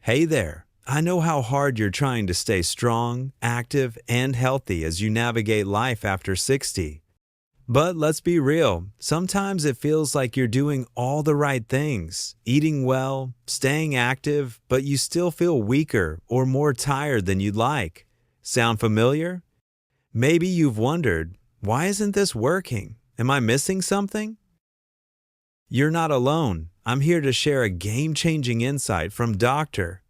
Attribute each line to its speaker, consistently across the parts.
Speaker 1: Hey there. I know how hard you're trying to stay strong, active, and healthy as you navigate life after 60. But let's be real, sometimes it feels like you're doing all the right things, eating well, staying active, but you still feel weaker or more tired than you'd like. Sound familiar? Maybe you've wondered, why isn't this working? Am I missing something? You're not alone. I'm here to share a game-changing insight from Dr.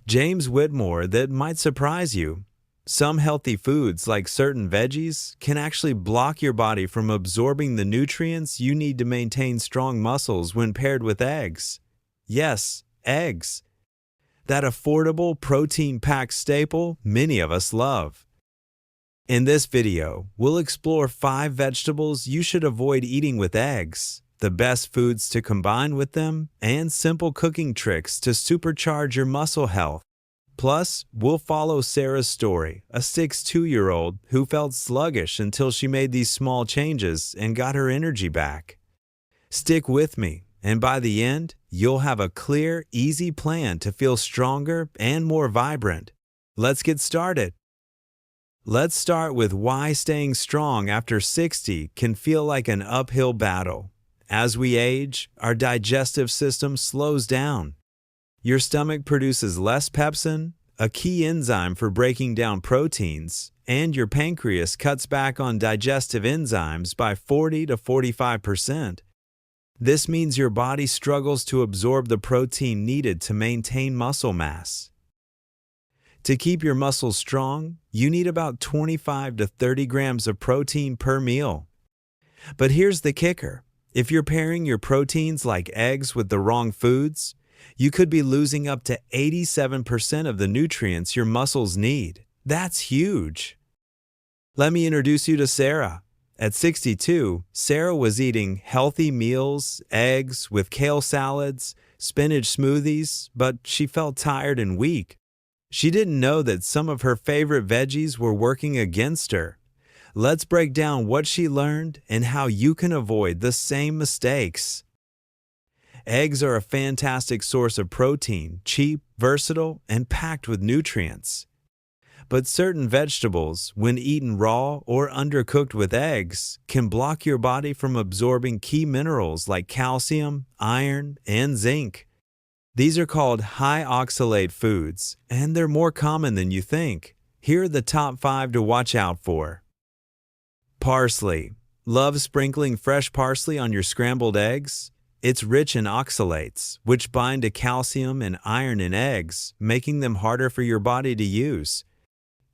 Speaker 1: James Whitmore that might surprise you. Some healthy foods, like certain veggies, can actually block your body from absorbing the nutrients you need to maintain strong muscles when paired with eggs. Yes, eggs. That affordable, protein-packed staple many of us love. In this video, we'll explore 5 vegetables you should avoid eating with eggs, the best foods to combine with them, and simple cooking tricks to supercharge your muscle health. Plus, we'll follow Sarah's story, a 62-year-old who felt sluggish until she made these small changes and got her energy back. Stick with me, and by the end, you'll have a clear, easy plan to feel stronger and more vibrant. Let's get started. Let's start with why staying strong after 60 can feel like an uphill battle. As we age, our digestive system slows down. Your stomach produces less pepsin, a key enzyme for breaking down proteins, and your pancreas cuts back on digestive enzymes by 40 to 45%. This means your body struggles to absorb the protein needed to maintain muscle mass. To keep your muscles strong, you need about 25 to 30 grams of protein per meal. But here's the kicker. If you're pairing your proteins like eggs with the wrong foods, you could be losing up to 87% of the nutrients your muscles need. That's huge. Let me introduce you to Sarah. At 62, Sarah was eating healthy meals, eggs with kale salads, spinach smoothies, but she felt tired and weak. She didn't know that some of her favorite veggies were working against her. Let's break down what she learned and how you can avoid the same mistakes. Eggs are a fantastic source of protein, cheap, versatile, and packed with nutrients. But certain vegetables, when eaten raw or undercooked with eggs, can block your body from absorbing key minerals like calcium, iron, and zinc. These are called high oxalate foods, and they're more common than you think. Here are the top 5 to watch out for. Parsley. Love sprinkling fresh parsley on your scrambled eggs? It's rich in oxalates, which bind to calcium and iron in eggs, making them harder for your body to use.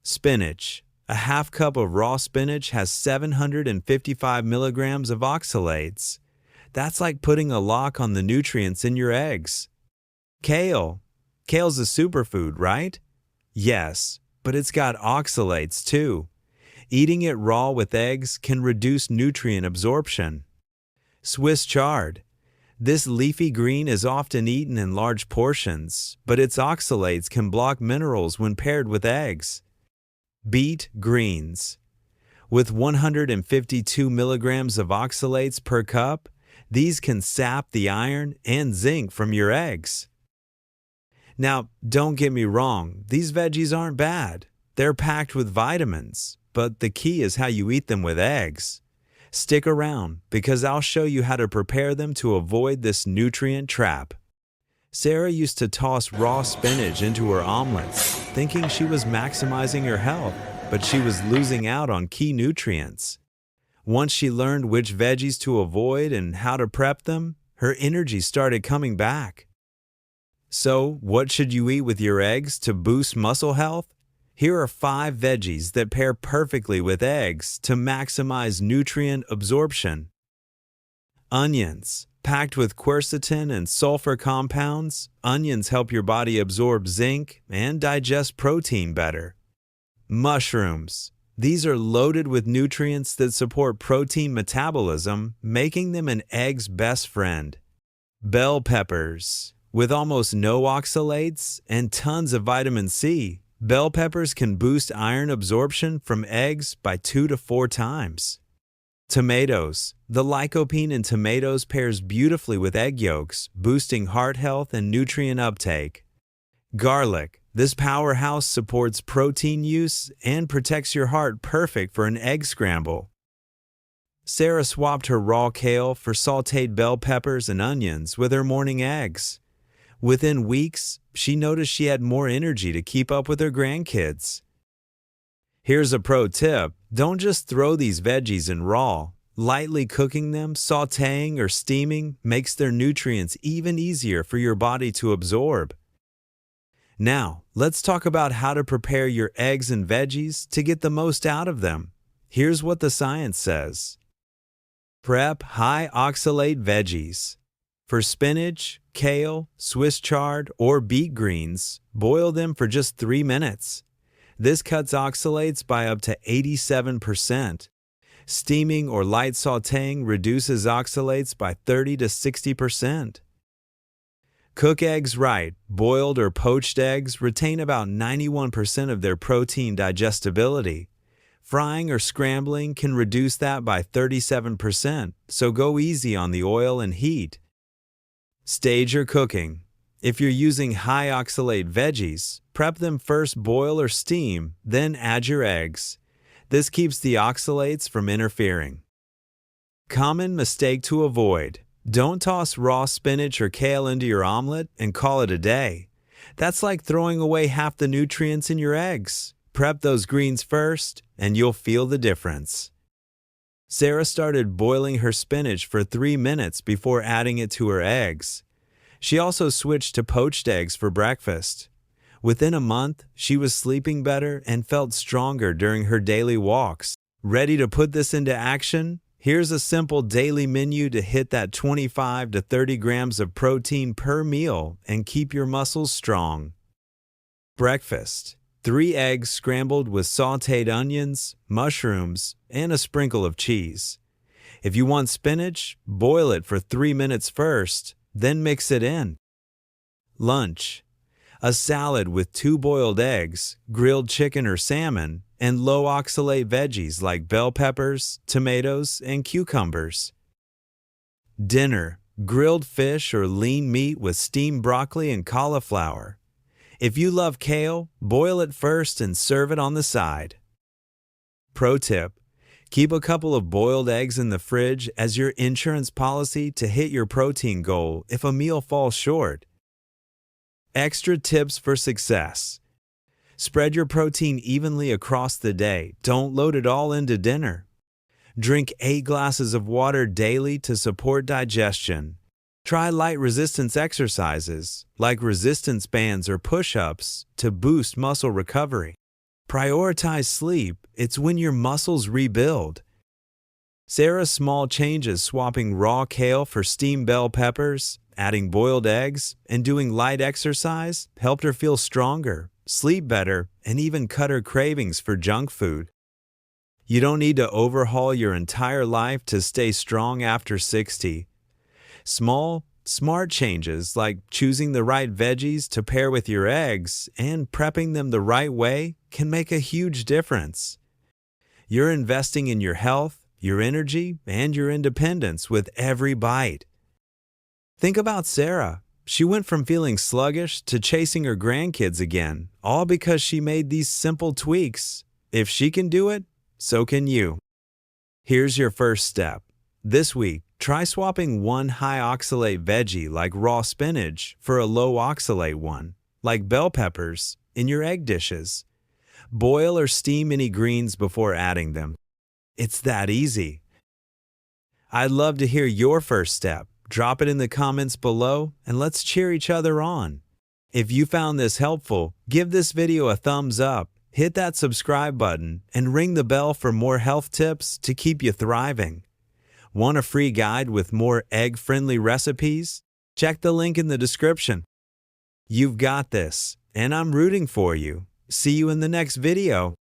Speaker 1: Spinach. A half cup of raw spinach has 755 milligrams of oxalates. That's like putting a lock on the nutrients in your eggs. Kale. Kale's a superfood, right? Yes, but it's got oxalates too. Eating it raw with eggs can reduce nutrient absorption. Swiss chard. This leafy green is often eaten in large portions, but its oxalates can block minerals when paired with eggs. Beet greens. With 152 milligrams of oxalates per cup, these can sap the iron and zinc from your eggs. Now, don't get me wrong, these veggies aren't bad. They're packed with vitamins, but the key is how you eat them with eggs. Stick around, because I'll show you how to prepare them to avoid this nutrient trap. Sarah used to toss raw spinach into her omelets, thinking she was maximizing her health, but she was losing out on key nutrients. Once she learned which veggies to avoid and how to prep them, her energy started coming back. So, what should you eat with your eggs to boost muscle health? Here are 5 veggies that pair perfectly with eggs to maximize nutrient absorption. Onions. Packed with quercetin and sulfur compounds, onions help your body absorb zinc and digest protein better. Mushrooms. These are loaded with nutrients that support protein metabolism, making them an egg's best friend. Bell peppers. With almost no oxalates and tons of vitamin C, bell peppers can boost iron absorption from eggs by 2 to 4 times. Tomatoes. The lycopene in tomatoes pairs beautifully with egg yolks, boosting heart health and nutrient uptake. Garlic. This powerhouse supports protein use and protects your heart, perfect for an egg scramble. Sarah swapped her raw kale for sautéed bell peppers and onions with her morning eggs. Within weeks, she noticed she had more energy to keep up with her grandkids. Here's a pro tip. Don't just throw these veggies in raw. Lightly cooking them, sautéing, or steaming makes their nutrients even easier for your body to absorb. Now, let's talk about how to prepare your eggs and veggies to get the most out of them. Here's what the science says. Prep high oxalate veggies. For spinach, kale, Swiss chard, or beet greens, boil them for just 3 minutes. This cuts oxalates by up to 87%. Steaming or light sautéing reduces oxalates by 30 to 60%. Cook eggs right. Boiled or poached eggs retain about 91% of their protein digestibility. Frying or scrambling can reduce that by 37%, so go easy on the oil and heat. Stage your cooking. If you're using high oxalate veggies, prep them first, boil or steam, then add your eggs. This keeps the oxalates from interfering. Common mistake to avoid. Don't toss raw spinach or kale into your omelet and call it a day. That's like throwing away half the nutrients in your eggs. Prep those greens first, and you'll feel the difference. Sarah started boiling her spinach for 3 minutes before adding it to her eggs. She also switched to poached eggs for breakfast. Within a month, she was sleeping better and felt stronger during her daily walks. Ready to put this into action? Here's a simple daily menu to hit that 25 to 30 grams of protein per meal and keep your muscles strong. Breakfast. 3 eggs scrambled with sautéed onions, mushrooms, and a sprinkle of cheese. If you want spinach, boil it for 3 minutes first, then mix it in. Lunch. A salad with 2 boiled eggs, grilled chicken or salmon, and low oxalate veggies like bell peppers, tomatoes, and cucumbers. Dinner. Grilled fish or lean meat with steamed broccoli and cauliflower. If you love kale, boil it first and serve it on the side. Pro tip. Keep a couple of boiled eggs in the fridge as your insurance policy to hit your protein goal if a meal falls short. Extra tips for success. Spread your protein evenly across the day. Don't load it all into dinner. Drink 8 glasses of water daily to support digestion. Try light resistance exercises like resistance bands or push-ups to boost muscle recovery. Prioritize sleep. It's when your muscles rebuild. Sarah's small changes, swapping raw kale for steamed bell peppers, adding boiled eggs, and doing light exercise, helped her feel stronger, sleep better, and even cut her cravings for junk food. You don't need to overhaul your entire life to stay strong after 60. Small, smart changes like choosing the right veggies to pair with your eggs and prepping them the right way can make a huge difference. You're investing in your health, your energy, and your independence with every bite. Think about Sarah. She went from feeling sluggish to chasing her grandkids again, all because she made these simple tweaks. If she can do it, so can you. Here's your first step. This week, try swapping one high oxalate veggie like raw spinach for a low oxalate one, like bell peppers, in your egg dishes. Boil or steam any greens before adding them. It's that easy. I'd love to hear your first step. Drop it in the comments below and let's cheer each other on. If you found this helpful, give this video a thumbs up, hit that subscribe button, and ring the bell for more health tips to keep you thriving. Want a free guide with more egg-friendly recipes? Check the link in the description. You've got this, and I'm rooting for you. See you in the next video.